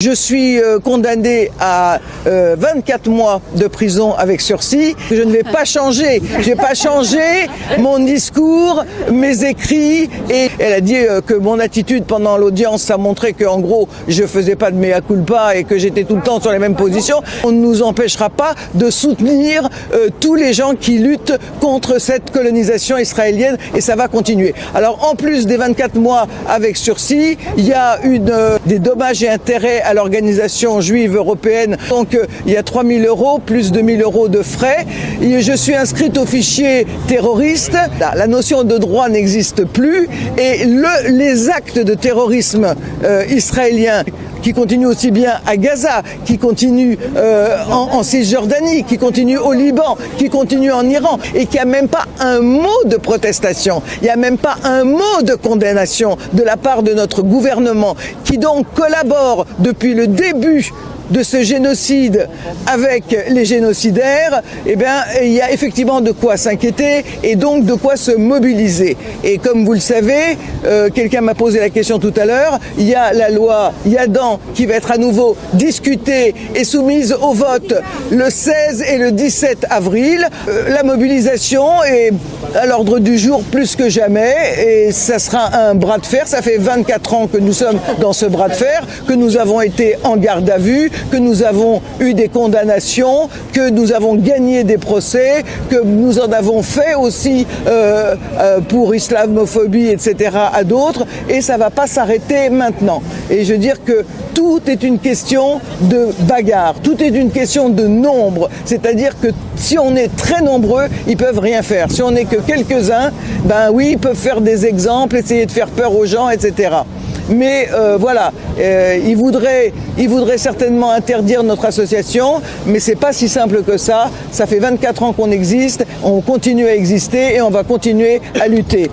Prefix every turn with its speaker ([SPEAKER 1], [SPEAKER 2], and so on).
[SPEAKER 1] Je suis condamné à 24 mois de prison avec sursis. Je ne vais pas changer. Je vais pas changer mon discours, mes écrits. Et elle a dit que mon attitude pendant l'audience, ça montrait qu'en gros, je faisais pas de mea culpa et que j'étais tout le temps sur les mêmes positions. On ne nous empêchera pas de soutenir tous les gens qui luttent contre cette colonisation israélienne et ça va continuer. Alors en plus des 24 mois avec sursis, il y a des dommages et intérêts à l'organisation juive européenne. Donc il y a 3 000 €, plus 2 000 € de frais. Et je suis inscrite au fichier terroriste. La notion de droit n'existe plus. Et les actes de terrorisme israéliens qui continuent aussi bien à Gaza, qui continuent en Cisjordanie, qui continuent au Liban, qui continuent en Iran, et qu'il n'y a même pas un mot de protestation, il n'y a même pas un mot de condamnation de la part de notre gouvernement, qui donc collabore depuis le début de ce génocide avec les génocidaires, eh bien, il y a effectivement de quoi s'inquiéter et donc de quoi se mobiliser. Et comme vous le savez, quelqu'un m'a posé la question tout à l'heure, il y a la loi Yadan qui va être à nouveau discutée et soumise au vote le 16 et le 17 avril. La mobilisation est à l'ordre du jour plus que jamais et ça sera un bras de fer. Ça fait 24 ans que nous sommes dans ce bras de fer, que nous avons été en garde à vue, que nous avons eu des condamnations, que nous avons gagné des procès, que nous en avons fait aussi pour islamophobie, etc. à d'autres, et ça ne va pas s'arrêter maintenant. Et je veux dire que tout est une question de bagarre, tout est une question de nombre, c'est-à-dire que si on est très nombreux, ils peuvent rien faire. Si on n'est que quelques-uns, ben oui, ils peuvent faire des exemples, essayer de faire peur aux gens, etc. Mais voilà, ils voudraient certainement interdire notre association, mais c'est pas si simple que ça. Ça fait 24 ans qu'on existe, on continue à exister et on va continuer à lutter.